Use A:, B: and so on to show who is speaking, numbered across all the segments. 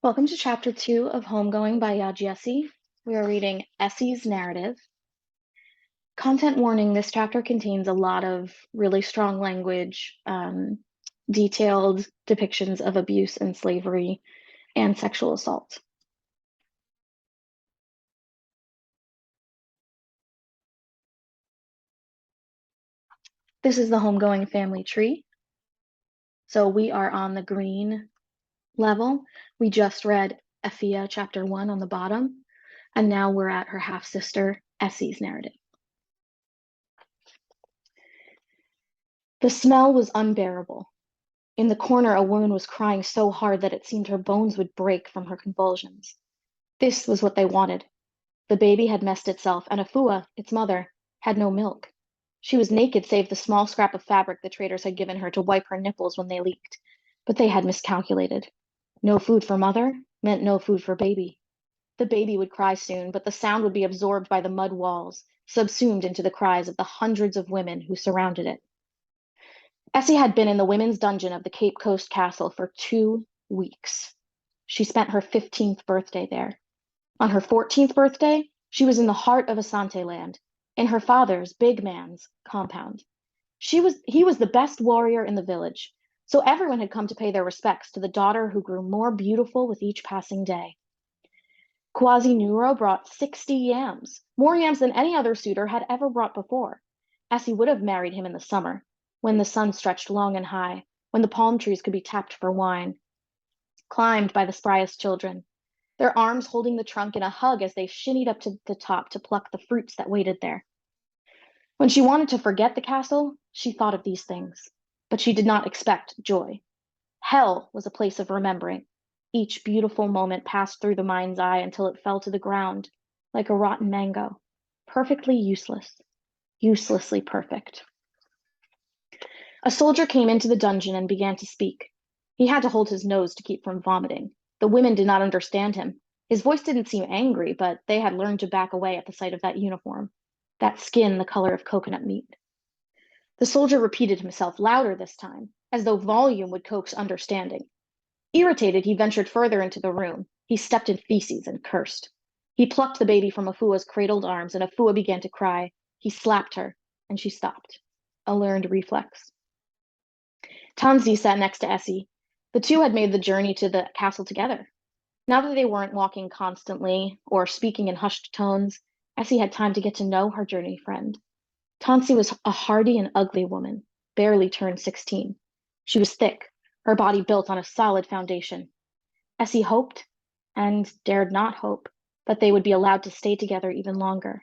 A: Welcome to Chapter 2 of Homegoing by Gyasi. We are reading Essie's narrative. Content warning, this chapter contains a lot of really strong language, detailed depictions of abuse and slavery, and sexual assault. This is the Homegoing family tree. So we are on the green level. We just read Effia Chapter 1 on the bottom, and now we're at her half-sister Essie's narrative. The smell was unbearable. In the corner, a woman was crying so hard that it seemed her bones would break from her convulsions. This was what they wanted. The baby had messed itself, and Afua, its mother, had no milk. She was naked save the small scrap of fabric the traders had given her to wipe her nipples when they leaked. But they had miscalculated. No food for mother meant no food for baby. The baby would cry soon, but the sound would be absorbed by the mud walls, subsumed into the cries of the hundreds of women who surrounded it. Essie had been in the women's dungeon of the Cape Coast Castle for 2 weeks. She spent her 15th birthday there. On her 14th birthday, she was in the heart of Asante land, in her father's, big man's, compound. He was the best warrior in the village, so everyone had come to pay their respects to the daughter who grew more beautiful with each passing day. Quasi Nuro brought 60 yams, more yams than any other suitor had ever brought before. Essie would have married him in the summer, when the sun stretched long and high, when the palm trees could be tapped for wine, climbed by the spryest children, their arms holding the trunk in a hug as they shinnied up to the top to pluck the fruits that waited there. When she wanted to forget the castle, she thought of these things, but she did not expect joy. Hell was a place of remembering. Each beautiful moment passed through the mind's eye until it fell to the ground, like a rotten mango, perfectly useless, uselessly perfect. A soldier came into the dungeon and began to speak. He had to hold his nose to keep from vomiting. The women did not understand him. His voice didn't seem angry, but they had learned to back away at the sight of that uniform, that skin the color of coconut meat. The soldier repeated himself louder this time, as though volume would coax understanding. Irritated, he ventured further into the room. He stepped in feces and cursed. He plucked the baby from Afua's cradled arms, and Afua began to cry. He slapped her, and she stopped. A learned reflex. Tansi sat next to Essie. The two had made the journey to the castle together. Now that they weren't walking constantly or speaking in hushed tones, Essie had time to get to know her journey friend. Tansi was a hardy and ugly woman, barely turned 16. She was thick, her body built on a solid foundation. Essie hoped, and dared not hope, that they would be allowed to stay together even longer.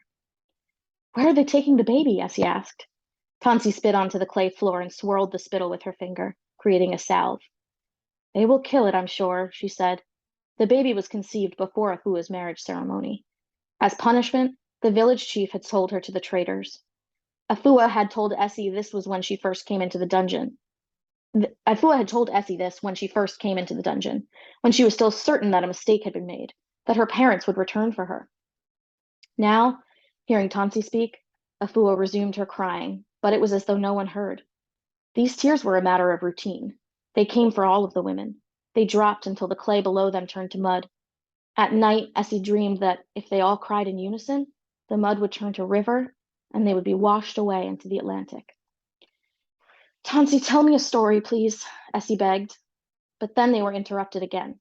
A: Where are they taking the baby? Essie asked. Tansi spit onto the clay floor and swirled the spittle with her finger, creating a salve. They will kill it, I'm sure, she said. The baby was conceived before Afua's marriage ceremony. As punishment, the village chief had sold her to the traders. Afua had told Essie this was when she first came into the dungeon. Afua had told Essie this when she first came into the dungeon, when she was still certain that a mistake had been made, that her parents would return for her. Now, hearing Tansi speak, Afua resumed her crying, but it was as though no one heard. These tears were a matter of routine. They came for all of the women. They dropped until the clay below them turned to mud. At night, Essie dreamed that if they all cried in unison, the mud would turn to river, and they would be washed away into the Atlantic. Tansi, tell me a story, please, Essie begged. But then they were interrupted again.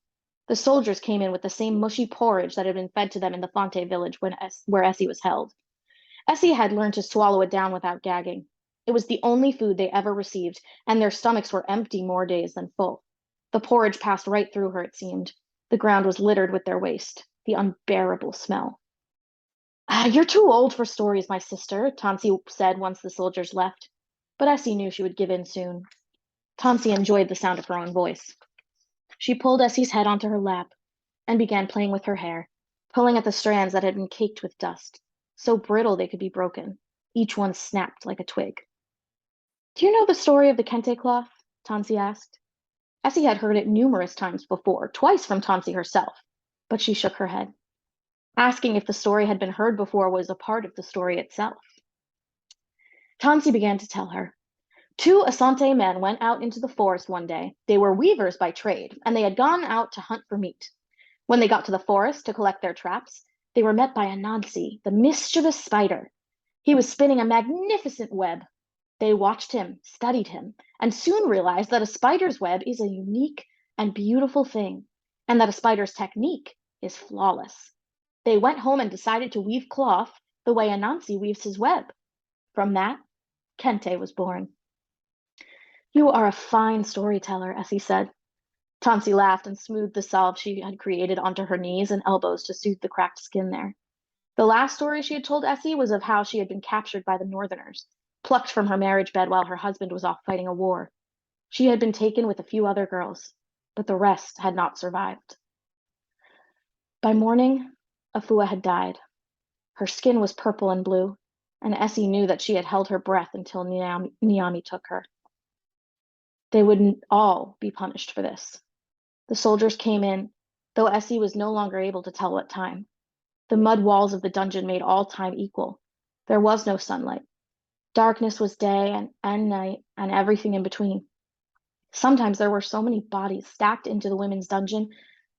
A: The soldiers came in with the same mushy porridge that had been fed to them in the Fonte village where Essie was held. Essie had learned to swallow it down without gagging. It was the only food they ever received, and their stomachs were empty more days than full. The porridge passed right through her, it seemed. The ground was littered with their waste, the unbearable smell. You're too old for stories, my sister, Tansi said once the soldiers left. But Essie knew she would give in soon. Tansi enjoyed the sound of her own voice. She pulled Essie's head onto her lap and began playing with her hair, pulling at the strands that had been caked with dust, so brittle they could be broken. Each one snapped like a twig. Do you know the story of the kente cloth? Tansi asked. Essie had heard it numerous times before, twice from Tansi herself, but she shook her head. Asking if the story had been heard before was a part of the story itself. Tansi began to tell her. 2 Asante men went out into the forest one day. They were weavers by trade, and they had gone out to hunt for meat. When they got to the forest to collect their traps, they were met by Anansi, the mischievous spider. He was spinning a magnificent web. They watched him, studied him, and soon realized that a spider's web is a unique and beautiful thing, and that a spider's technique is flawless. They went home and decided to weave cloth the way Anansi weaves his web. From that, Kente was born. You are a fine storyteller, Essie said. Tansy laughed and smoothed the salve she had created onto her knees and elbows to soothe the cracked skin there. The last story she had told Essie was of how she had been captured by the Northerners, plucked from her marriage bed while her husband was off fighting a war. She had been taken with a few other girls, but the rest had not survived. By morning, Afua had died. Her skin was purple and blue, and Essie knew that she had held her breath until Niami took her. They would all be punished for this. The soldiers came in, though Essie was no longer able to tell what time. The mud walls of the dungeon made all time equal. There was no sunlight. Darkness was day and night and everything in between. Sometimes there were so many bodies stacked into the women's dungeon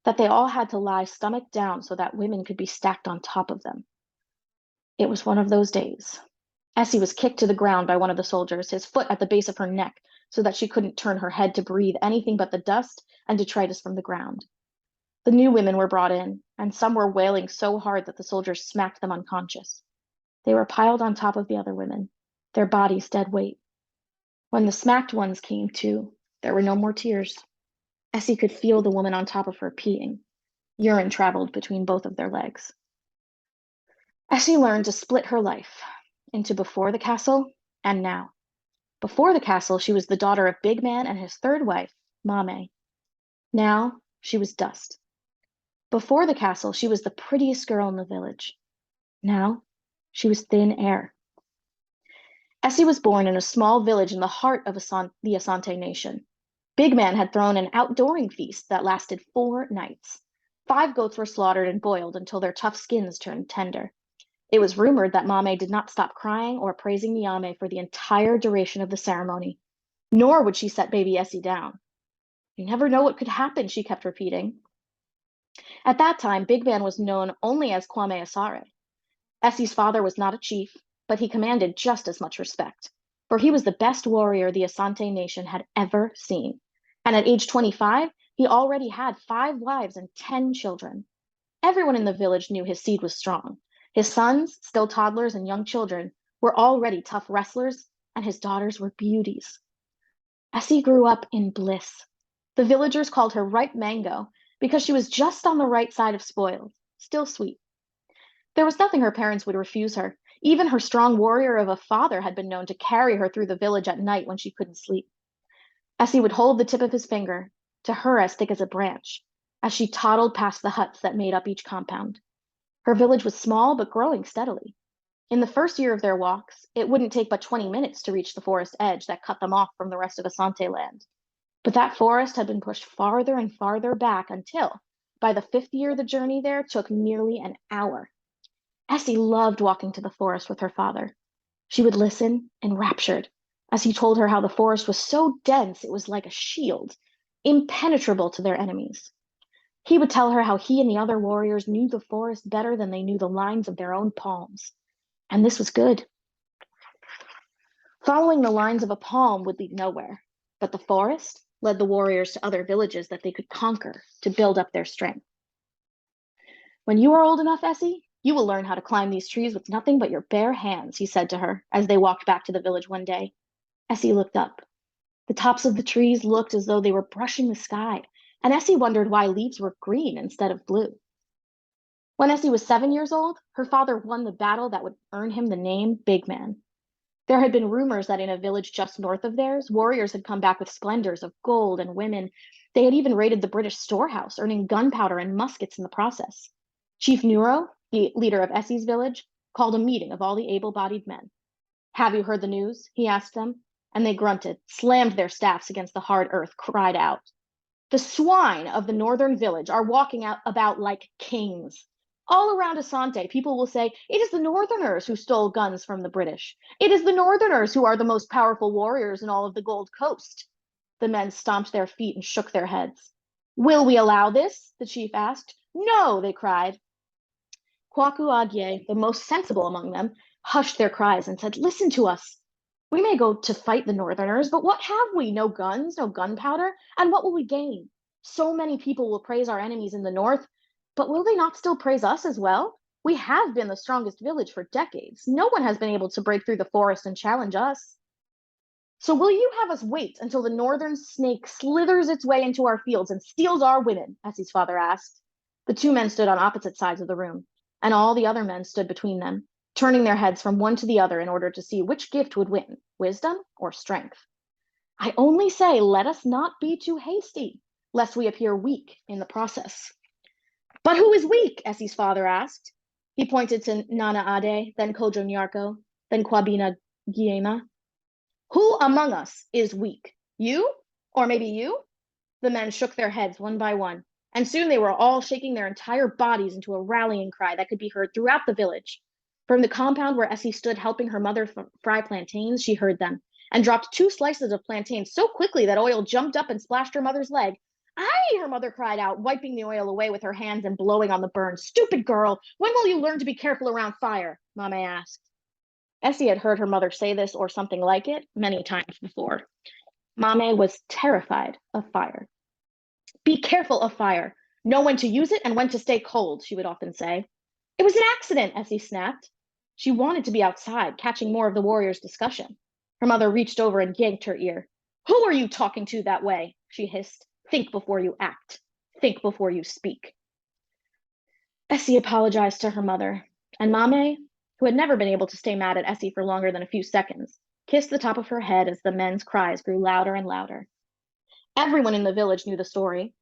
A: that they all had to lie stomach down so that women could be stacked on top of them. It was one of those days. Essie was kicked to the ground by one of the soldiers, his foot at the base of her neck, so that she couldn't turn her head to breathe anything but the dust and detritus from the ground. The new women were brought in, and some were wailing so hard that the soldiers smacked them unconscious. They were piled on top of the other women, their bodies dead weight. When the smacked ones came to, there were no more tears. Essie could feel the woman on top of her peeing. Urine traveled between both of their legs. Essie learned to split her life into before the castle and now. Before the castle, she was the daughter of Big Man and his third wife, Mame. Now, she was dust. Before the castle, she was the prettiest girl in the village. Now, she was thin air. Essie was born in a small village in the heart of the Asante Nation. Big Man had thrown an outdooring feast that lasted 4 nights. 5 goats were slaughtered and boiled until their tough skins turned tender. It was rumored that Mame did not stop crying or praising Niame for the entire duration of the ceremony, nor would she set baby Essie down. You never know what could happen, she kept repeating. At that time, Big Man was known only as Kwame Asare. Essie's father was not a chief, but he commanded just as much respect, for he was the best warrior the Asante Nation had ever seen. And at age 25, he already had 5 wives and 10 children. Everyone in the village knew his seed was strong. His sons, still toddlers and young children, were already tough wrestlers, and his daughters were beauties. Essie grew up in bliss. The villagers called her ripe mango because she was just on the right side of spoiled, still sweet. There was nothing her parents would refuse her. Even her strong warrior of a father had been known to carry her through the village at night when she couldn't sleep. Essie would hold the tip of his finger, to her as thick as a branch, as she toddled past the huts that made up each compound. Her village was small, but growing steadily. In the first year of their walks, it wouldn't take but 20 minutes to reach the forest edge that cut them off from the rest of Asante land. But that forest had been pushed farther and farther back until, by the 5th year, the journey there took nearly an hour. Essie loved walking to the forest with her father. She would listen, enraptured, as he told her how the forest was so dense it was like a shield, impenetrable to their enemies. He would tell her how he and the other warriors knew the forest better than they knew the lines of their own palms. And this was good. Following the lines of a palm would lead nowhere, but the forest led the warriors to other villages that they could conquer to build up their strength. When you are old enough, Essie, you will learn how to climb these trees with nothing but your bare hands, he said to her as they walked back to the village one day. Essie looked up. The tops of the trees looked as though they were brushing the sky, and Essie wondered why leaves were green instead of blue. When Essie was 7 years old, her father won the battle that would earn him the name Big Man. There had been rumors that in a village just north of theirs, warriors had come back with splendors of gold and women. They had even raided the British storehouse, earning gunpowder and muskets in the process. Chief Nero, the leader of Essie's village, called a meeting of all the able-bodied men. Have you heard the news? He asked them, and they grunted, slammed their staffs against the hard earth, cried out. The swine of the northern village are walking about like kings. All around Asante, people will say, it is the Northerners who stole guns from the British. It is the Northerners who are the most powerful warriors in all of the Gold Coast. The men stomped their feet and shook their heads. Will we allow this? The chief asked. No, they cried. Kwaku Agye, the most sensible among them, hushed their cries and said, Listen to us. We may go to fight the Northerners, but what have we? No guns, no gunpowder, and what will we gain? So many people will praise our enemies in the north, but will they not still praise us as well? We have been the strongest village for decades. No one has been able to break through the forest and challenge us. So will you have us wait until the northern snake slithers its way into our fields and steals our women? Essie's father asked. The two men stood on opposite sides of the room, and all the other men stood between them, turning their heads from one to the other in order to see which gift would win, wisdom or strength. I only say, let us not be too hasty, lest we appear weak in the process. But who is weak? Essie's father asked. He pointed to Nana Ade, then Kojo Nyarko, then Kwabena Giema. Who among us is weak? You? Or maybe you? The men shook their heads one by one, and soon they were all shaking their entire bodies into a rallying cry that could be heard throughout the village. From the compound where Essie stood helping her mother fry plantains, she heard them, and dropped 2 slices of plantain so quickly that oil jumped up and splashed her mother's leg. Aye, her mother cried out, wiping the oil away with her hands and blowing on the burn. Stupid girl, when will you learn to be careful around fire? Mame asked. Essie had heard her mother say this or something like it many times before. Mame was terrified of fire. Be careful of fire. Know when to use it and when to stay cold, she would often say. It was an accident, Essie snapped. She wanted to be outside, catching more of the warriors' discussion. Her mother reached over and yanked her ear. Who are you talking to that way? She hissed. Think before you act. Think before you speak. Essie apologized to her mother, and Mame, who had never been able to stay mad at Essie for longer than a few seconds, kissed the top of her head as the men's cries grew louder and louder. Everyone in the village knew the story.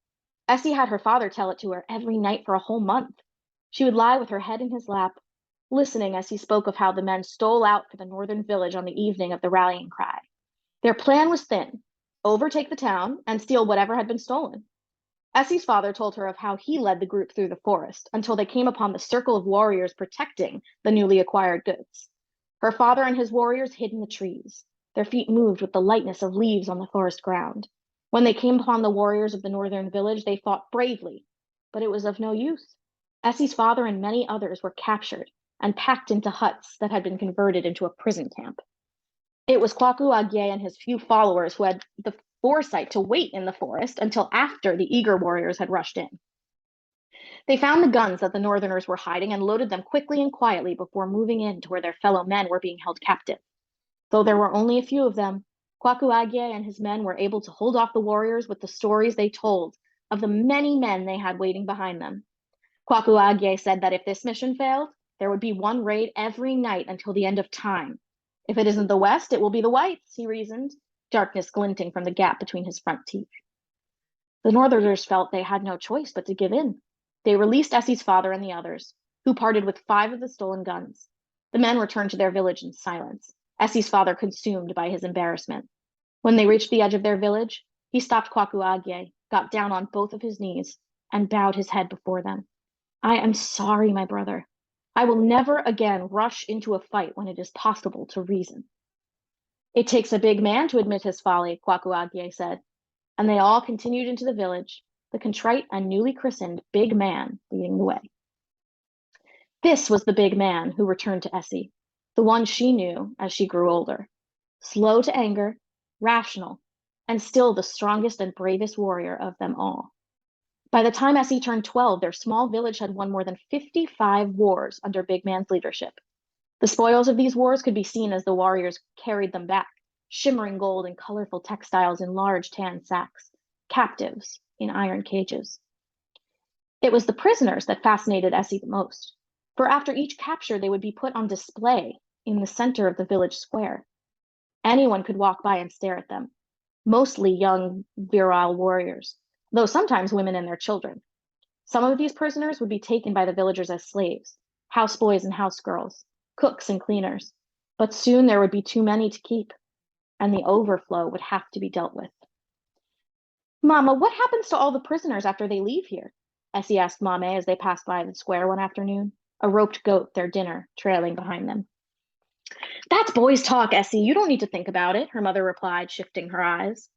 A: Essie had her father tell it to her every night for a whole month. She would lie with her head in his lap, listening as he spoke of how the men stole out for the northern village on the evening of the rallying cry. Their plan was thin: overtake the town and steal whatever had been stolen. Essie's father told her of how he led the group through the forest until they came upon the circle of warriors protecting the newly acquired goods. Her father and his warriors hid in the trees. Their feet moved with the lightness of leaves on the forest ground. When they came upon the warriors of the northern village, they fought bravely, but it was of no use. Essie's father and many others were captured and packed into huts that had been converted into a prison camp. It was Kwaku Agye and his few followers who had the foresight to wait in the forest until after the eager warriors had rushed in. They found the guns that the northerners were hiding and loaded them quickly and quietly before moving in to where their fellow men were being held captive. Though there were only a few of them, Kwaku Agye and his men were able to hold off the warriors with the stories they told of the many men they had waiting behind them. Kwaku Agye said that if this mission failed, there would be one raid every night until the end of time. If it isn't the West, it will be the whites, he reasoned, darkness glinting from the gap between his front teeth. The Northerners felt they had no choice but to give in. They released Essie's father and the others, who parted with 5 of the stolen guns. The men returned to their village in silence, Essie's father consumed by his embarrassment. When they reached the edge of their village, he stopped Kwaku Agye, got down on both of his knees, and bowed his head before them. I am sorry, my brother. I will never again rush into a fight when it is possible to reason. It takes a big man to admit his folly, Kwaku Agye said, and they all continued into the village, the contrite and newly christened big man leading the way. This was the big man who returned to Essie, the one she knew as she grew older. Slow to anger, rational, and still the strongest and bravest warrior of them all. By the time Essie turned 12, their small village had won more than 55 wars under Big Man's leadership. The spoils of these wars could be seen as the warriors carried them back, shimmering gold and colorful textiles in large tan sacks, captives in iron cages. It was the prisoners that fascinated Essie the most, for after each capture, they would be put on display in the center of the village square. Anyone could walk by and stare at them, mostly young, virile warriors, though sometimes women and their children. Some of these prisoners would be taken by the villagers as slaves, houseboys and housegirls, cooks and cleaners, but soon there would be too many to keep, and the overflow would have to be dealt with. Mama, what happens to all the prisoners after they leave here? Essie asked Mame as they passed by the square one afternoon, a roped goat, their dinner, trailing behind them. That's boys' talk, Essie. You don't need to think about it, her mother replied, shifting her eyes.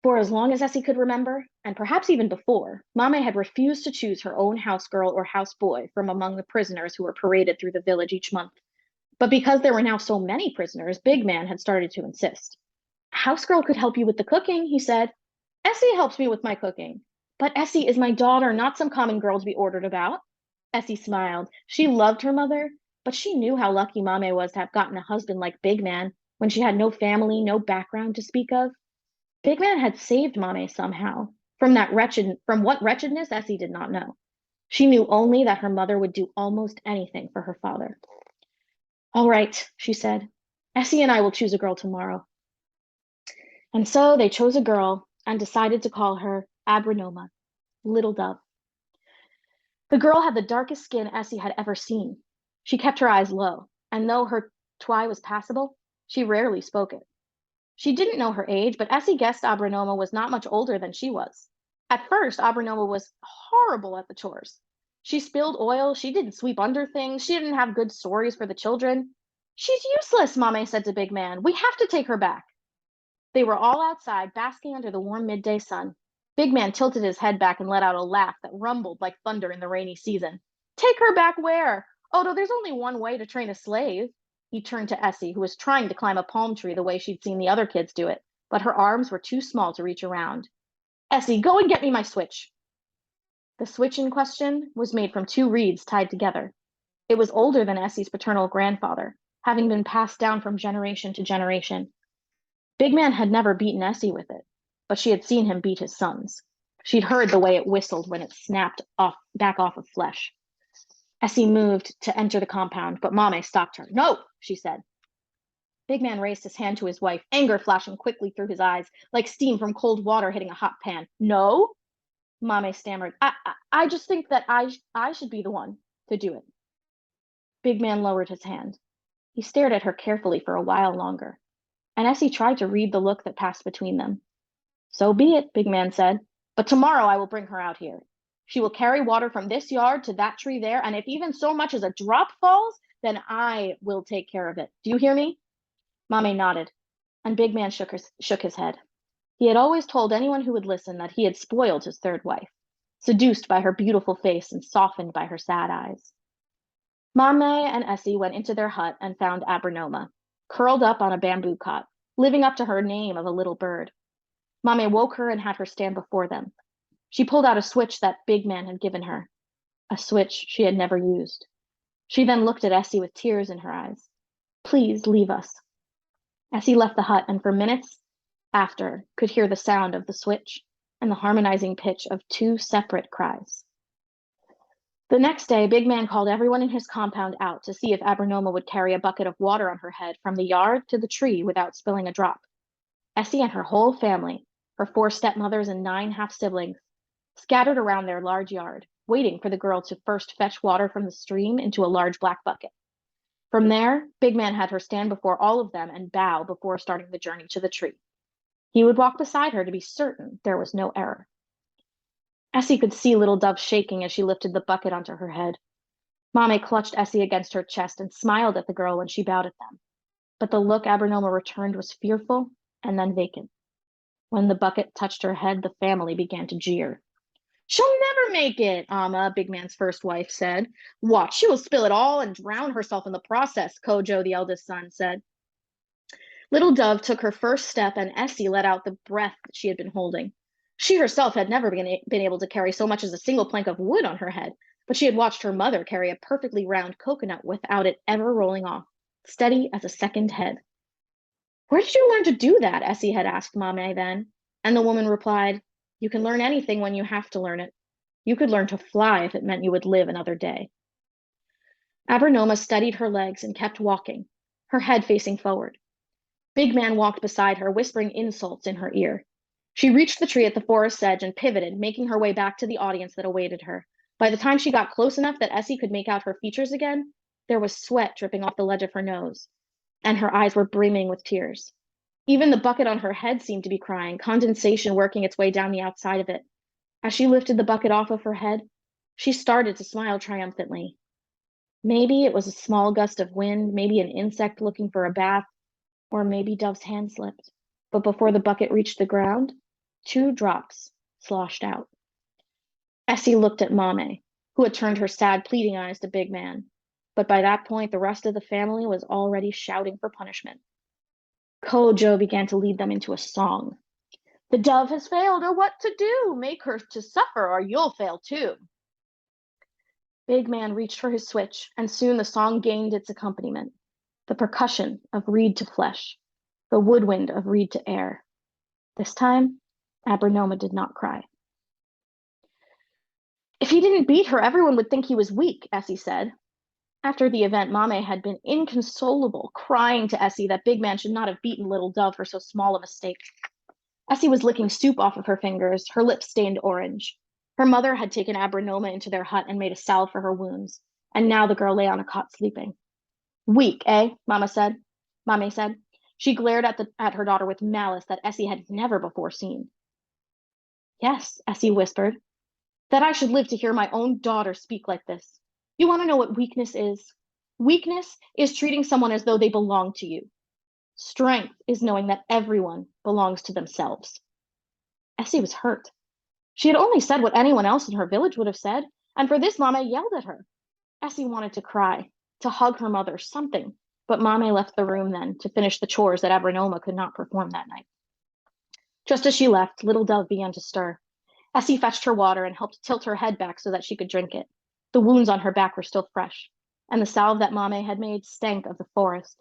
A: For as long as Essie could remember, and perhaps even before, Mame had refused to choose her own house girl or house boy from among the prisoners who were paraded through the village each month. But because there were now so many prisoners, Big Man had started to insist. House girl could help you with the cooking, he said. Essie helps me with my cooking. But Essie is my daughter, not some common girl to be ordered about. Essie smiled. She loved her mother, but she knew how lucky Mame was to have gotten a husband like Big Man when she had no family, no background to speak of. Big Man had saved Mame somehow from what wretchedness Essie did not know. She knew only that her mother would do almost anything for her father. All right, she said. Essie and I will choose a girl tomorrow. And so they chose a girl and decided to call her Abranoma, Little Dove. The girl had the darkest skin Essie had ever seen. She kept her eyes low, and though her twi was passable, she rarely spoke it. She didn't know her age, but Essie guessed Abranoma was not much older than she was. At first, Abranoma was horrible at the chores. She spilled oil, she didn't sweep under things, she didn't have good stories for the children. She's useless, Mame said to Big Man. We have to take her back. They were all outside, basking under the warm midday sun. Big Man tilted his head back and let out a laugh that rumbled like thunder in the rainy season. Take her back where? Odo, there's only one way to train a slave. He turned to Essie, who was trying to climb a palm tree the way she'd seen the other kids do it, but her arms were too small to reach around. Essie, go and get me my switch. The switch in question was made from two reeds tied together. It was older than Essie's paternal grandfather, having been passed down from generation to generation. Big Man had never beaten Essie with it, but she had seen him beat his sons. She'd heard the way it whistled when it snapped back off of flesh. Essie moved to enter the compound, but Mame stopped her. No, she said. Big Man raised his hand to his wife, anger flashing quickly through his eyes, like steam from cold water hitting a hot pan. No? Mame stammered. I just think that I should be the one to do it. Big Man lowered his hand. He stared at her carefully for a while longer, and Essie tried to read the look that passed between them. So be it, Big Man said. But tomorrow I will bring her out here. She will carry water from this yard to that tree there, and if even so much as a drop falls, then I will take care of it. Do you hear me? Mame nodded, and Big Man shook his head. He had always told anyone who would listen that he had spoiled his third wife, seduced by her beautiful face and softened by her sad eyes. Mame and Essie went into their hut and found Abranoma, curled up on a bamboo cot, living up to her name of a little bird. Mame woke her and had her stand before them. She pulled out a switch that Big Man had given her, a switch she had never used. She then looked at Essie with tears in her eyes. Please leave us. Essie left the hut and for minutes after could hear the sound of the switch and the harmonizing pitch of two separate cries. The next day, Big Man called everyone in his compound out to see if Abranoma would carry a bucket of water on her head from the yard to the tree without spilling a drop. Essie and her whole family, her 4 stepmothers and 9 half-siblings, scattered around their large yard, waiting for the girl to first fetch water from the stream into a large black bucket. From there, Big Man had her stand before all of them and bow before starting the journey to the tree. He would walk beside her to be certain there was no error. Essie could see Little Dove shaking as she lifted the bucket onto her head. Mame clutched Essie against her chest and smiled at the girl when she bowed at them. But the look Abranoma returned was fearful and then vacant. When the bucket touched her head, the family began to jeer. She'll never make it, Amma, Big Man's first wife said. Watch, she will spill it all and drown herself in the process, Kojo, the eldest son, said. Little Dove took her first step and Essie let out the breath that she had been holding. She herself had never been able to carry so much as a single plank of wood on her head, but she had watched her mother carry a perfectly round coconut without it ever rolling off, steady as a second head. Where did you learn to do that? Essie had asked Mame then, and the woman replied, You can learn anything when you have to learn it. You could learn to fly if it meant you would live another day. Abranoma steadied her legs and kept walking, her head facing forward. Big Man walked beside her, whispering insults in her ear. She reached the tree at the forest's edge and pivoted, making her way back to the audience that awaited her. By the time she got close enough that Essie could make out her features again, there was sweat dripping off the ledge of her nose, and her eyes were brimming with tears. Even the bucket on her head seemed to be crying, condensation working its way down the outside of it. As she lifted the bucket off of her head, she started to smile triumphantly. Maybe it was a small gust of wind, maybe an insect looking for a bath, or maybe Dove's hand slipped. But before the bucket reached the ground, 2 drops sloshed out. Essie looked at Mame, who had turned her sad, pleading eyes to Big Man. But by that point, the rest of the family was already shouting for punishment. Kojo began to lead them into a song. The dove has failed, or what to do? Make her to suffer, or you'll fail too. Big Man reached for his switch, and soon the song gained its accompaniment, the percussion of reed to flesh, the woodwind of reed to air. This time, Abernoma did not cry. If he didn't beat her, everyone would think he was weak, Essie said. After the event, Mame had been inconsolable, crying to Essie that Big Man should not have beaten Little Dove for so small a mistake. Essie was licking soup off of her fingers, her lips stained orange. Her mother had taken Abernoma into their hut and made a salve for her wounds, and now the girl lay on a cot sleeping. Weak, eh? Mame said. She glared at her daughter with malice that Essie had never before seen. Yes, Essie whispered, that I should live to hear my own daughter speak like this. You want to know what weakness is? Weakness is treating someone as though they belong to you. Strength is knowing that everyone belongs to themselves. Essie was hurt. She had only said what anyone else in her village would have said, and for this Mame yelled at her. Essie wanted to cry, to hug her mother, something, but Mame left the room then to finish the chores that Abernoma could not perform that night. Just as she left, Little Dove began to stir. Essie fetched her water and helped tilt her head back so that she could drink it. The wounds on her back were still fresh, and the salve that Mame had made stank of the forest.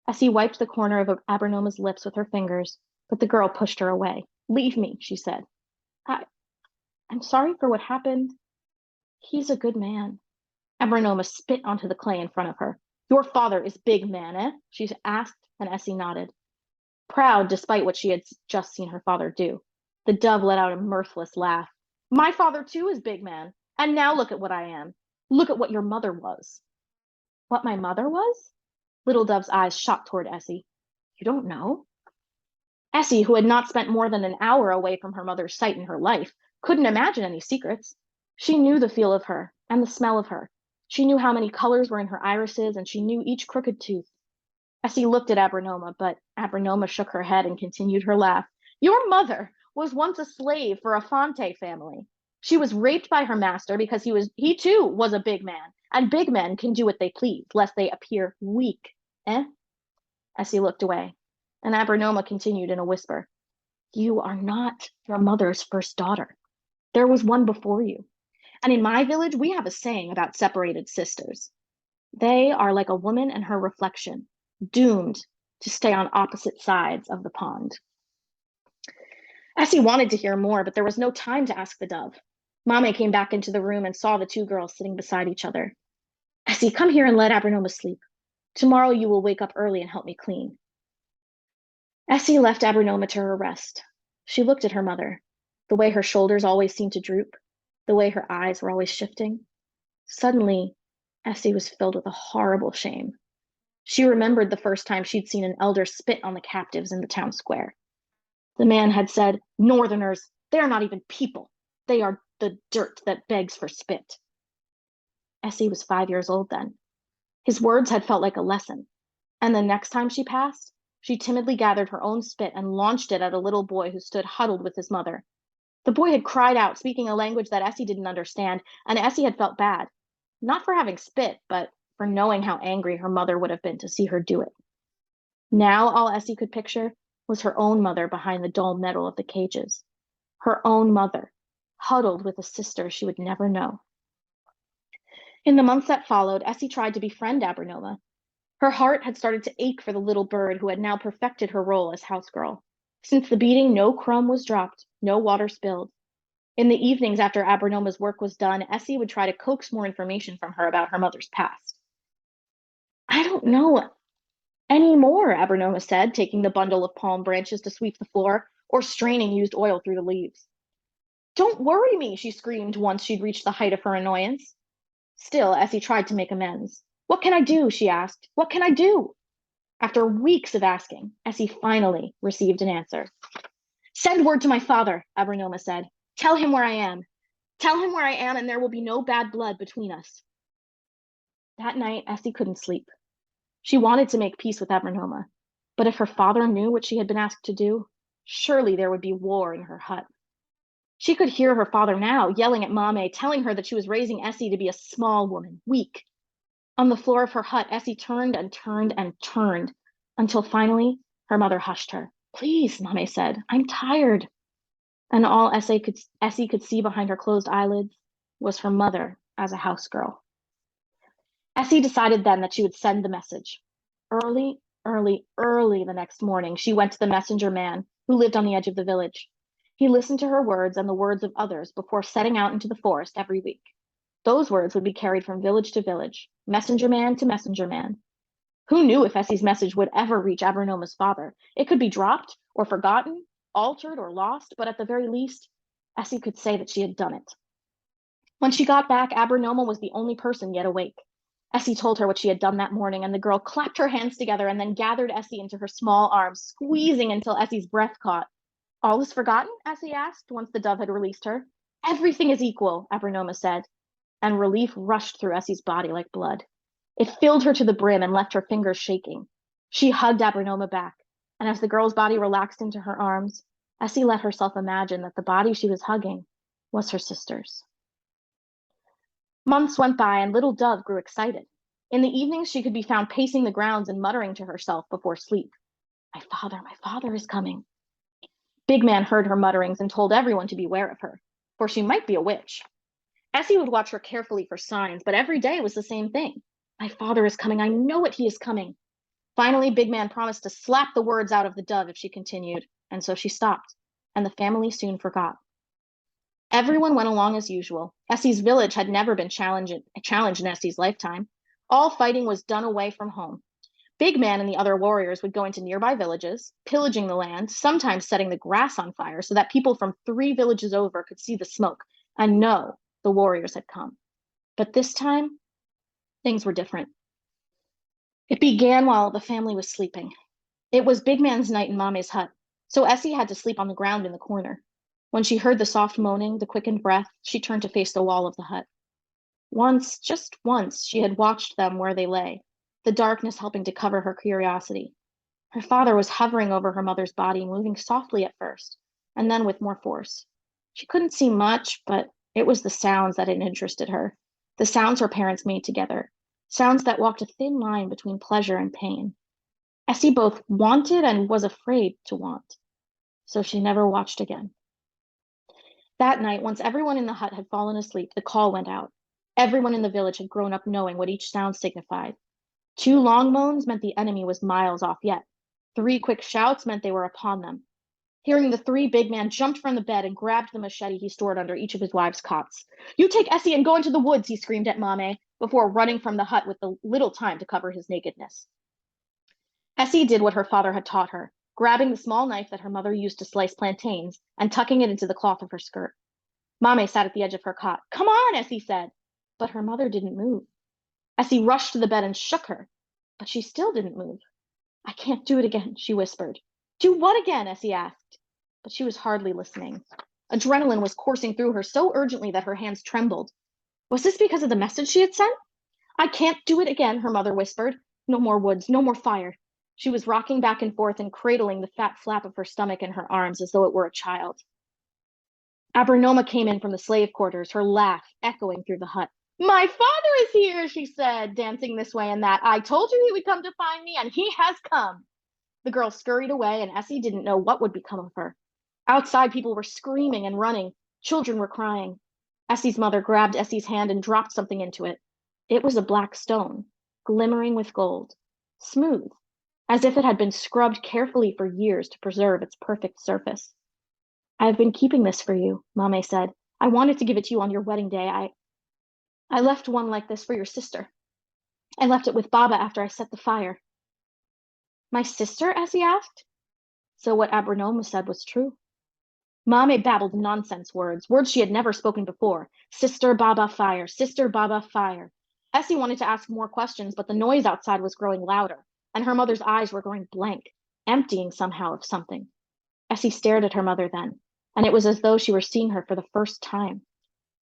A: Essie wiped the corner of Abernoma's lips with her fingers, but the girl pushed her away. Leave me, she said. I'm sorry for what happened. He's a good man. Abernoma spit onto the clay in front of her. Your father is Big Man, eh? She asked, and Essie nodded. Proud, despite what she had just seen her father do. The dove let out a mirthless laugh. My father, too, is Big Man. And now look at what I am. Look at what your mother was. What my mother was? Little Dove's eyes shot toward Essie. You don't know? Essie, who had not spent more than an hour away from her mother's sight in her life, couldn't imagine any secrets. She knew the feel of her and the smell of her. She knew how many colors were in her irises, and she knew each crooked tooth. Essie looked at Abernoma, but Abernoma shook her head and continued her laugh. Your mother was once a slave for a Fonte family. She was raped by her master because he too was a big man, and big men can do what they please, lest they appear weak. Eh? Essie looked away, and Abernoma continued in a whisper. You are not your mother's first daughter. There was one before you. And in my village, we have a saying about separated sisters. They are like a woman and her reflection, doomed to stay on opposite sides of the pond. Essie wanted to hear more, but there was no time to ask the dove. Mame came back into the room and saw the two girls sitting beside each other. Essie, come here and let Abernoma sleep. Tomorrow you will wake up early and help me clean. Essie left Abernoma to her rest. She looked at her mother, the way her shoulders always seemed to droop, the way her eyes were always shifting. Suddenly, Essie was filled with a horrible shame. She remembered the first time she'd seen an elder spit on the captives in the town square. The man had said, Northerners, they are not even people. They are the dirt that begs for spit. Essie was 5 years old then. His words had felt like a lesson. And the next time she passed, she timidly gathered her own spit and launched it at a little boy who stood huddled with his mother. The boy had cried out, speaking a language that Essie didn't understand, and Essie had felt bad. Not for having spit, but for knowing how angry her mother would have been to see her do it. Now all Essie could picture was her own mother behind the dull metal of the cages. Her own mother, huddled with a sister she would never know. In the months that followed, Essie tried to befriend Abernoma. Her heart had started to ache for the little bird who had now perfected her role as housegirl. Since the beating, no crumb was dropped, no water spilled. In the evenings after Abernoma's work was done, Essie would try to coax more information from her about her mother's past. I don't know any more, Abernoma said, taking the bundle of palm branches to sweep the floor or straining used oil through the leaves. Don't worry me, she screamed once she'd reached the height of her annoyance. Still, Essie tried to make amends. What can I do? She asked. What can I do? After weeks of asking, Essie finally received an answer. Send word to my father, Abernoma said. Tell him where I am. Tell him where I am, and there will be no bad blood between us. That night, Essie couldn't sleep. She wanted to make peace with Abernoma, but if her father knew what she had been asked to do, Surely there would be war in her hut. She could hear her father now, yelling at Mame, telling her that she was raising Essie to be a small woman, weak. On the floor of her hut, Essie turned and turned and turned, until finally her mother hushed her. Please, Mame said, I'm tired. And all Essie could see behind her closed eyelids was her mother as a house girl. Essie decided then that she would send the message. Early the next morning, she went to the messenger man who lived on the edge of the village. He listened to her words and the words of others before setting out into the forest every week. Those words would be carried from village to village, messenger man to messenger man. Who knew if Essie's message would ever reach Abernoma's father? It could be dropped or forgotten, altered or lost, but at the very least, Essie could say that she had done it. When she got back, Abernoma was the only person yet awake. Essie told her what she had done that morning, and the girl clapped her hands together and then gathered Essie into her small arms, squeezing until Essie's breath caught. All is forgotten? Essie asked, once the dove had released her. Everything is equal, Abernoma said, and relief rushed through Essie's body like blood. It filled her to the brim and left her fingers shaking. She hugged Abernoma back, and as the girl's body relaxed into her arms, Essie let herself imagine that the body she was hugging was her sister's. Months went by, and little Dove grew excited. In the evenings, she could be found pacing the grounds and muttering to herself before sleep. My father is coming. Big Man heard her mutterings and told everyone to beware of her, for she might be a witch. Essie would watch her carefully for signs, but every day was the same thing. My father is coming. I know it, he is coming. Finally, Big Man promised to slap the words out of the dove if she continued, and so she stopped, and the family soon forgot. Everyone went along as usual. Essie's village had never been challenged in Essie's lifetime. All fighting was done away from home. Big Man and the other warriors would go into nearby villages, pillaging the land, sometimes setting the grass on fire so that people from 3 villages over could see the smoke and know the warriors had come. But this time, things were different. It began while the family was sleeping. It was Big Man's night in Mame's hut, so Essie had to sleep on the ground in the corner. When she heard the soft moaning, the quickened breath, she turned to face the wall of the hut. Once, just once, she had watched them where they lay, the darkness helping to cover her curiosity. Her father was hovering over her mother's body, moving softly at first, and then with more force. She couldn't see much, but it was the sounds that had interested her, the sounds her parents made together, sounds that walked a thin line between pleasure and pain. Essie both wanted and was afraid to want, so she never watched again. That night, once everyone in the hut had fallen asleep, the call went out. Everyone in the village had grown up knowing what each sound signified. 2 long moans meant the enemy was miles off yet. 3 quick shouts meant they were upon them. Hearing the 3, Big Man jumped from the bed and grabbed the machete he stored under each of his wives' cots. You take Essie and go into the woods, he screamed at Mame, before running from the hut with the little time to cover his nakedness. Essie did what her father had taught her, grabbing the small knife that her mother used to slice plantains and tucking it into the cloth of her skirt. Mame sat at the edge of her cot. Come on, Essie said. But her mother didn't move. Essie rushed to the bed and shook her, but she still didn't move. I can't do it again, she whispered. Do what again? Essie asked. But she was hardly listening. Adrenaline was coursing through her so urgently that her hands trembled. Was this because of the message she had sent? I can't do it again, her mother whispered. No more woods, no more fire. She was rocking back and forth and cradling the fat flap of her stomach in her arms as though it were a child. Abernoma came in from the slave quarters, her laugh echoing through the hut. My father is here, she said, dancing this way and that. I told you he would come to find me, and he has come. The girl scurried away, and Essie didn't know what would become of her. Outside, people were screaming and running. Children were crying. Essie's mother grabbed Essie's hand and dropped something into it. It was a black stone, glimmering with gold, smooth, as if it had been scrubbed carefully for years to preserve its perfect surface. I have been keeping this for you, Mame said. I wanted to give it to you on your wedding day. I left one like this for your sister. I left it with Baba after I set the fire. My sister? Essie asked. So what Abernoma said was true. Mame babbled nonsense words she had never spoken before. Sister Baba fire, Sister Baba fire. Essie wanted to ask more questions, but the noise outside was growing louder, and her mother's eyes were growing blank, emptying somehow of something. Essie stared at her mother then, and it was as though she were seeing her for the first time.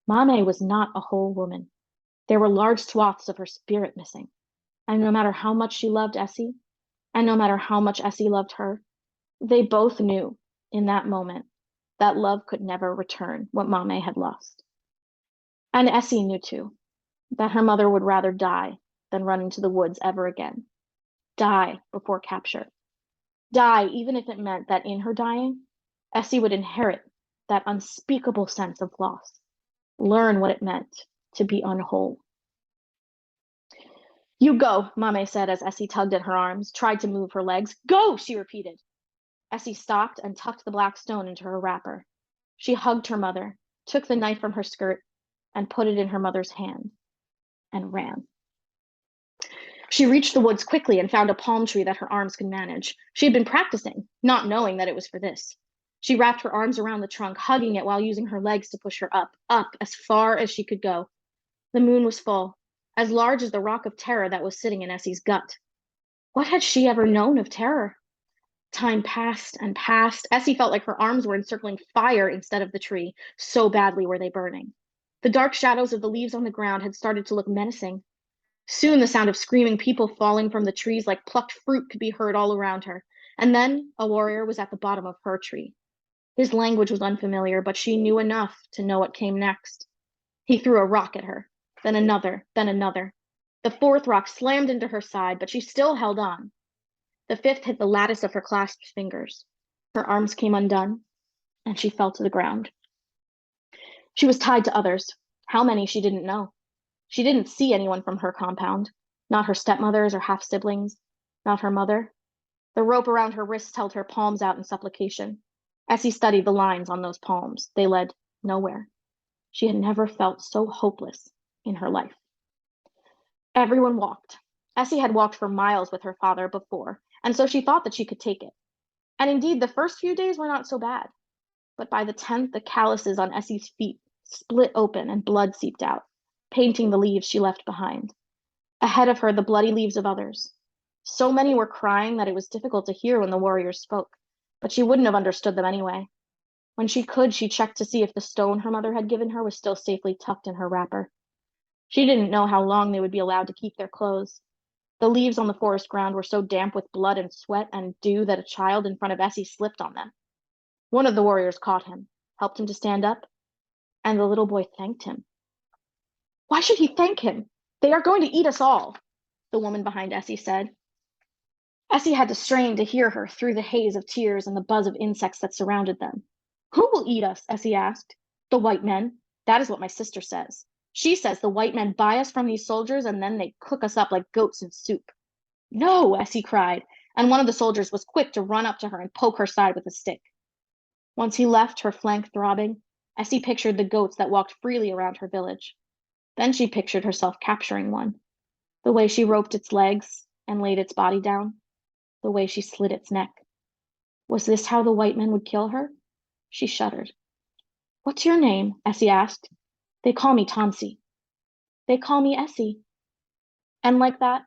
A: Mame was not a whole woman. There were large swaths of her spirit missing, and no matter how much she loved Essie, and no matter how much Essie loved her, they both knew in that moment, that love could never return what Mame had lost. And Essie knew too, that her mother would rather die than run into the woods ever again. Die before capture. Die, even if it meant that in her dying, Essie would inherit that unspeakable sense of loss, learn what it meant to be unwhole. You go, Mame said as Essie tugged at her arms, tried to move her legs. Go, she repeated. Essie stopped and tucked the black stone into her wrapper. She hugged her mother, took the knife from her skirt, and put it in her mother's hand, and ran. She reached the woods quickly and found a palm tree that her arms could manage. She had been practicing, not knowing that it was for this. She wrapped her arms around the trunk, hugging it while using her legs to push her up, as far as she could go. The moon was full, as large as the rock of terror that was sitting in Essie's gut. What had she ever known of terror? Time passed and passed. Essie felt like her arms were encircling fire instead of the tree, so badly were they burning. The dark shadows of the leaves on the ground had started to look menacing. Soon the sound of screaming people falling from the trees like plucked fruit could be heard all around her. And then a warrior was at the bottom of her tree. His language was unfamiliar, but she knew enough to know what came next. He threw a rock at her, then another, then another. The fourth rock slammed into her side, but she still held on. The fifth hit the lattice of her clasped fingers. Her arms came undone, and she fell to the ground. She was tied to others. How many, she didn't know. She didn't see anyone from her compound, not her stepmothers or half-siblings, not her mother. The rope around her wrists held her palms out in supplication. Essie studied the lines on those palms. They led nowhere. She had never felt so hopeless in her life. Everyone walked. Essie had walked for miles with her father before, and so she thought that she could take it. And indeed, the first few days were not so bad. But by the 10th, the calluses on Essie's feet split open and blood seeped out, painting the leaves she left behind. Ahead of her, the bloody leaves of others. So many were crying that it was difficult to hear when the warriors spoke, but she wouldn't have understood them anyway. When she could, she checked to see if the stone her mother had given her was still safely tucked in her wrapper. She didn't know how long they would be allowed to keep their clothes. The leaves on the forest ground were so damp with blood and sweat and dew that a child in front of Essie slipped on them. One of the warriors caught him, helped him to stand up, and the little boy thanked him. Why should he thank him? They are going to eat us all, the woman behind Essie said. Essie had to strain to hear her through the haze of tears and the buzz of insects that surrounded them. Who will eat us? Essie asked. The white men. That is what my sister says. She says the white men buy us from these soldiers and then they cook us up like goats in soup. No, Essie cried, and one of the soldiers was quick to run up to her and poke her side with a stick. Once he left, her flank throbbing, Essie pictured the goats that walked freely around her village. Then she pictured herself capturing one. The way she roped its legs and laid its body down. The way she slit its neck. Was this how the white men would kill her? She shuddered. What's your name? Essie asked. They call me Tansy. They call me Essie. And like that,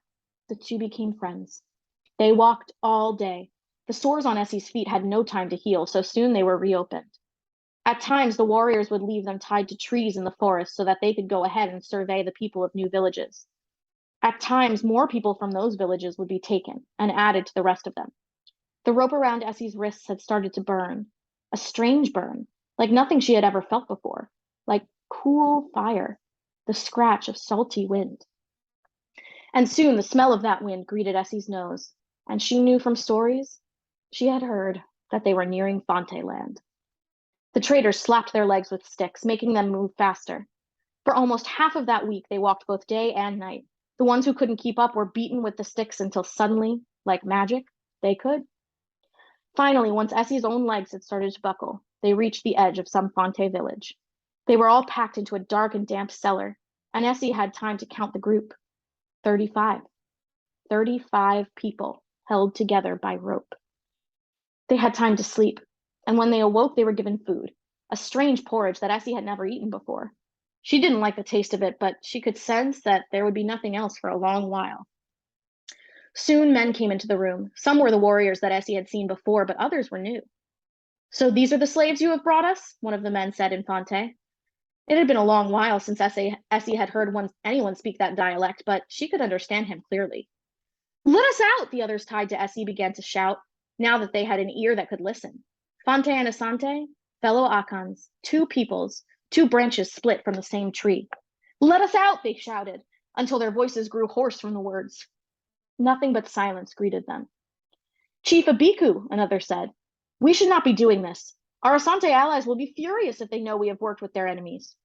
A: the two became friends. They walked all day. The sores on Essie's feet had no time to heal, so soon they were reopened. At times, the warriors would leave them tied to trees in the forest so that they could go ahead and survey the people of new villages. At times, more people from those villages would be taken and added to the rest of them. The rope around Essie's wrists had started to burn, a strange burn, like nothing she had ever felt before, like cool fire, the scratch of salty wind. And soon the smell of that wind greeted Essie's nose, and she knew from stories she had heard that they were nearing Fonte land. The traders slapped their legs with sticks, making them move faster. For almost half of that week, they walked both day and night. The ones who couldn't keep up were beaten with the sticks until suddenly, like magic, they could. Finally, once Essie's own legs had started to buckle, they reached the edge of some Fonte village. They were all packed into a dark and damp cellar, and Essie had time to count the group. 35. 35 people held together by rope. They had time to sleep, and when they awoke, they were given food, a strange porridge that Essie had never eaten before. She didn't like the taste of it, but she could sense that there would be nothing else for a long while. Soon men came into the room. Some were the warriors that Essie had seen before, but others were new. So these are the slaves you have brought us? One of the men said in Fonte. It had been a long while since Essie had heard anyone speak that dialect, but she could understand him clearly. Let us out, the others tied to Essie began to shout, now that they had an ear that could listen. Fante and Asante, fellow Akans, two peoples, two branches split from the same tree. Let us out, they shouted, until their voices grew hoarse from the words. Nothing but silence greeted them. Chief Abiku, another said, we should not be doing this. Our Asante allies will be furious if they know we have worked with their enemies.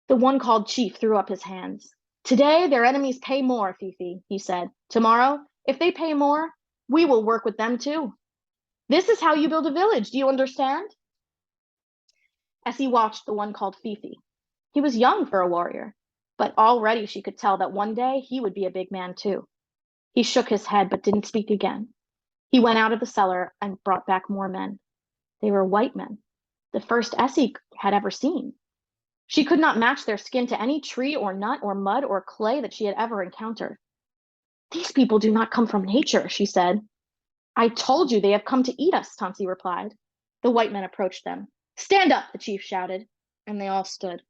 A: The one called chief threw up his hands. Today, their enemies pay more, Fifi, he said. Tomorrow, if they pay more, we will work with them too. This is how you build a village, do you understand? Essie watched the one called Fifi. He was young for a warrior, but already she could tell that one day he would be a big man too. He shook his head but didn't speak again. He went out of the cellar and brought back more men. They were white men, the first Essie had ever seen. She could not match their skin to any tree or nut or mud or clay that she had ever encountered. These people do not come from nature, she said. I told you they have come to eat us, Tansi replied. The white men approached them. Stand up, the chief shouted, and they all stood.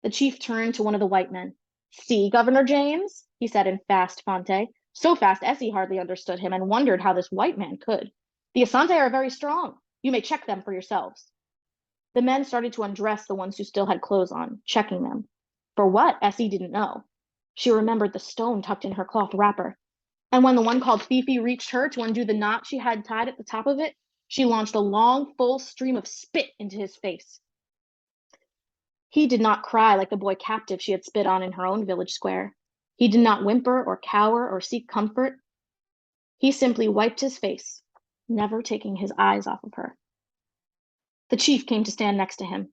A: The chief turned to one of the white men. See, Governor James, he said in fast Fante, so fast Essie hardly understood him and wondered how this white man could. The Asante are very strong. You may check them for yourselves. The men started to undress the ones who still had clothes on, checking them. For what, Essie didn't know. She remembered the stone tucked in her cloth wrapper. And when the one called Fifi reached her to undo the knot she had tied at the top of it, she launched a long, full stream of spit into his face. He did not cry like the boy captive she had spit on in her own village square. He did not whimper or cower or seek comfort. He simply wiped his face, never taking his eyes off of her. The chief came to stand next to him.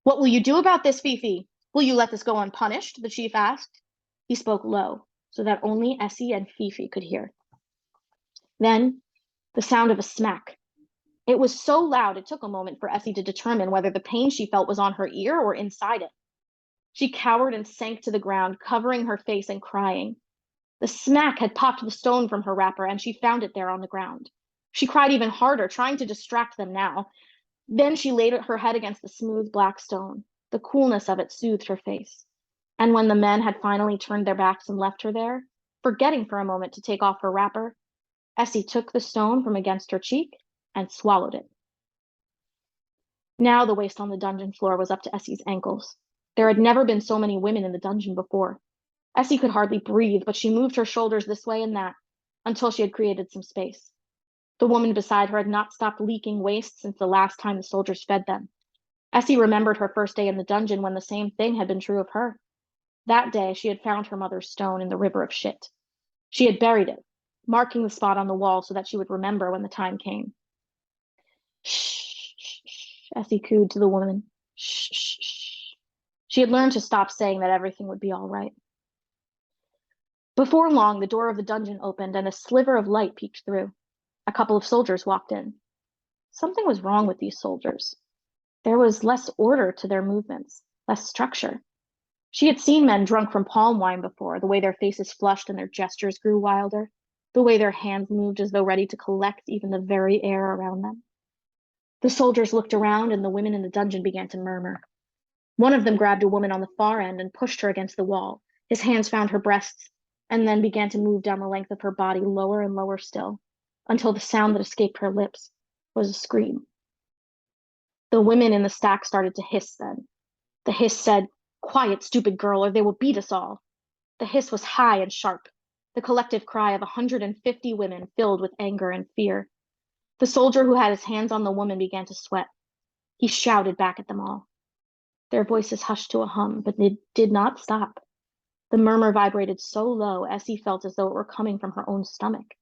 A: What will you do about this, Fifi? Will you let this go unpunished? The chief asked. He spoke low, so that only Essie and Fifi could hear. Then, the sound of a smack. It was so loud it took a moment for Essie to determine whether the pain she felt was on her ear or inside it. She cowered and sank to the ground, covering her face and crying. The smack had popped the stone from her wrapper, and she found it there on the ground. She cried even harder, trying to distract them now. Then she laid her head against the smooth black stone. The coolness of it soothed her face. And when the men had finally turned their backs and left her there, forgetting for a moment to take off her wrapper, Essie took the stone from against her cheek and swallowed it. Now the waste on the dungeon floor was up to Essie's ankles. There had never been so many women in the dungeon before. Essie could hardly breathe, but she moved her shoulders this way and that until she had created some space. The woman beside her had not stopped leaking waste since the last time the soldiers fed them. Essie remembered her first day in the dungeon when the same thing had been true of her. That day, she had found her mother's stone in the river of shit. She had buried it, marking the spot on the wall so that she would remember when the time came. Shh, shh, shh, Essie cooed to the woman. Shh, shh, shh. She had learned to stop saying that everything would be all right. Before long, the door of the dungeon opened and a sliver of light peeked through. A couple of soldiers walked in. Something was wrong with these soldiers. There was less order to their movements, less structure. She had seen men drunk from palm wine before, the way their faces flushed and their gestures grew wilder, the way their hands moved as though ready to collect even the very air around them. The soldiers looked around and the women in the dungeon began to murmur. One of them grabbed a woman on the far end and pushed her against the wall. His hands found her breasts and then began to move down the length of her body lower and lower still, until the sound that escaped her lips was a scream. The women in the stack started to hiss then. The hiss said, "Quiet, stupid girl, or they will beat us all." The hiss was high and sharp, the collective cry of 150 women filled with anger and fear. The soldier who had his hands on the woman began to sweat. He shouted back at them all. Their voices hushed to a hum, but they did not stop. The murmur vibrated so low, Essie felt as though it were coming from her own stomach.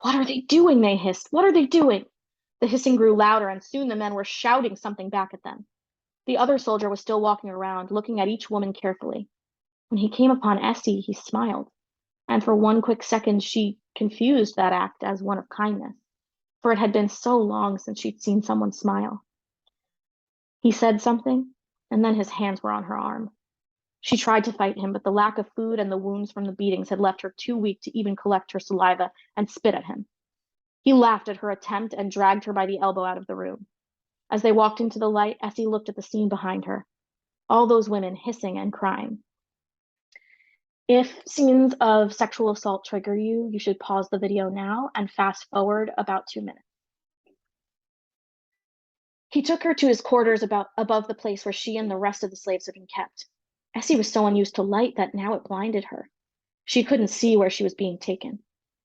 A: What are they doing? They hissed. What are they doing? The hissing grew louder, and soon the men were shouting something back at them. The other soldier was still walking around, looking at each woman carefully. When he came upon Essie, he smiled, and for one quick second she confused that act as one of kindness, for it had been so long since she'd seen someone smile. He said something, and then his hands were on her arm. She tried to fight him, but the lack of food and the wounds from the beatings had left her too weak to even collect her saliva and spit at him. He laughed at her attempt and dragged her by the elbow out of the room. As they walked into the light, Essie looked at the scene behind her. All those women hissing and crying. If scenes of sexual assault trigger you, you should pause the video now and fast forward about 2 minutes. He took her to his quarters above the place where she and the rest of the slaves had been kept. Essie was so unused to light that now it blinded her. She couldn't see where she was being taken.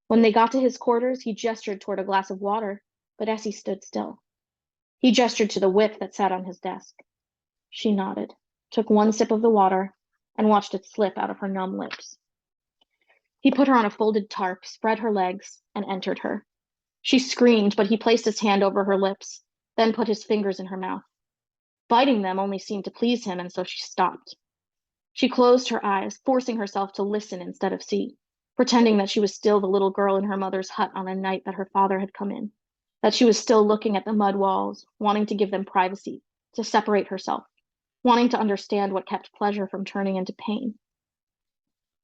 A: When they got to his quarters, he gestured toward a glass of water, but Essie stood still. He gestured to the whip that sat on his desk. She nodded, took one sip of the water, and watched it slip out of her numb lips. He put her on a folded tarp, spread her legs, and entered her. She screamed, but he placed his hand over her lips, then put his fingers in her mouth. Biting them only seemed to please him, and so she stopped. She closed her eyes, forcing herself to listen instead of see, pretending that she was still the little girl in her mother's hut on a night that her father had come in, that she was still looking at the mud walls, wanting to give them privacy, to separate herself, wanting to understand what kept pleasure from turning into pain.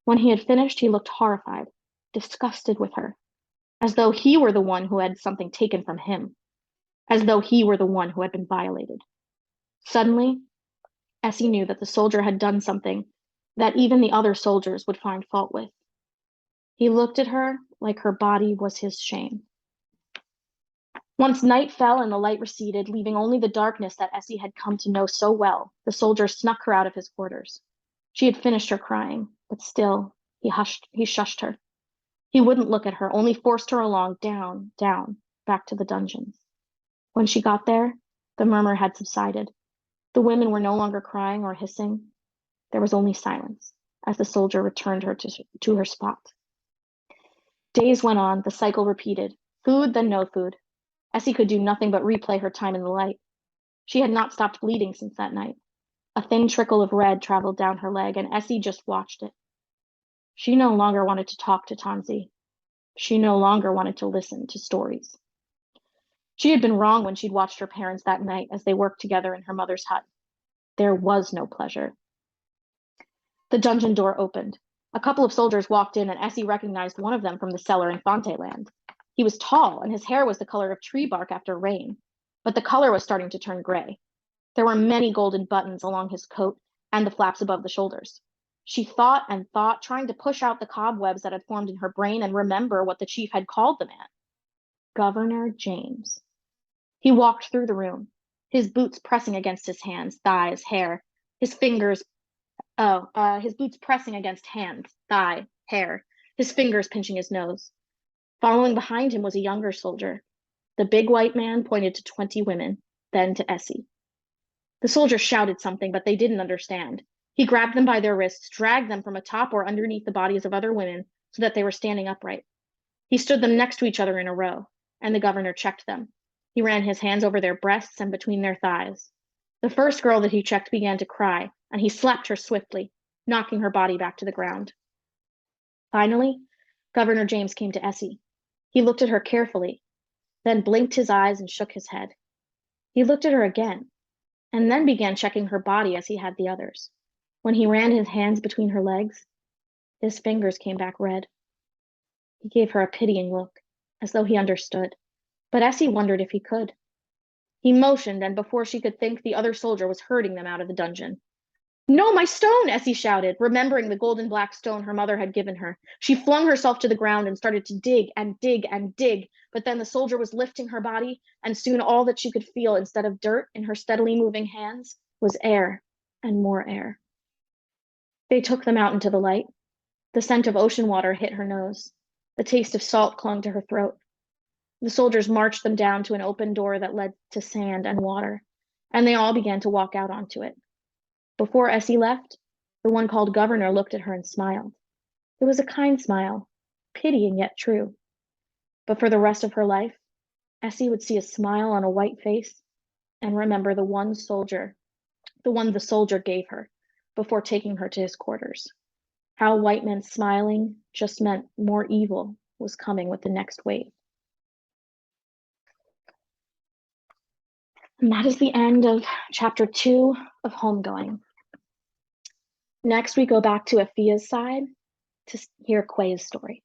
A: When he had finished, he looked horrified, disgusted with her, as though he were the one who had something taken from him, as though he were the one who had been violated. Suddenly, Essie knew that the soldier had done something that even the other soldiers would find fault with. He looked at her like her body was his shame. Once night fell and the light receded, leaving only the darkness that Essie had come to know so well, the soldier snuck her out of his quarters. She had finished her crying, but still, he shushed her. He wouldn't look at her, only forced her along, down, back to the dungeons. When she got there, the murmur had subsided. The women were no longer crying or hissing. There was only silence as the soldier returned her to her spot. Days went on, the cycle repeated. Food, then no food. Essie could do nothing but replay her time in the light. She had not stopped bleeding since that night. A thin trickle of red traveled down her leg, and Essie just watched it. She no longer wanted to talk to Tanzi. She no longer wanted to listen to stories. She had been wrong when she'd watched her parents that night as they worked together in her mother's hut. There was no pleasure. The dungeon door opened. A couple of soldiers walked in, and Essie recognized one of them from the cellar in Fonteland. He was tall, and his hair was the color of tree bark after rain, but the color was starting to turn gray. There were many golden buttons along his coat and the flaps above the shoulders. She thought and thought, trying to push out the cobwebs that had formed in her brain and remember what the chief had called the man. Governor James. He walked through the room, his boots pressing against his hands, thighs, hair, his boots pressing against hands, thigh, hair, his fingers pinching his nose. Following behind him was a younger soldier. The big white man pointed to 20 women, then to Essie. The soldier shouted something, but they didn't understand. He grabbed them by their wrists, dragged them from atop or underneath the bodies of other women so that they were standing upright. He stood them next to each other in a row, and the governor checked them. He ran his hands over their breasts and between their thighs. The first girl that he checked began to cry, and he slapped her swiftly, knocking her body back to the ground. Finally, Governor James came to Essie. He looked at her carefully, then blinked his eyes and shook his head. He looked at her again, and then began checking her body as he had the others. When he ran his hands between her legs, his fingers came back red. He gave her a pitying look, as though he understood, but Essie wondered if he could. He motioned, and before she could think, the other soldier was herding them out of the dungeon. No, my stone, Essie shouted, remembering the golden black stone her mother had given her. She flung herself to the ground and started to dig and dig and dig, but then the soldier was lifting her body, and soon all that she could feel instead of dirt in her steadily moving hands was air and more air. They took them out into the light. The scent of ocean water hit her nose. The taste of salt clung to her throat. The soldiers marched them down to an open door that led to sand and water, and they all began to walk out onto it. Before Essie left, the one called Governor looked at her and smiled. It was a kind smile, pitying yet true. But for the rest of her life, Essie would see a smile on a white face and remember the one the soldier gave her before taking her to his quarters. How white men smiling just meant more evil was coming with the next wave. And that is the end of chapter 2 of Homegoing. Next, we go back to Afia's side to hear Quay's story.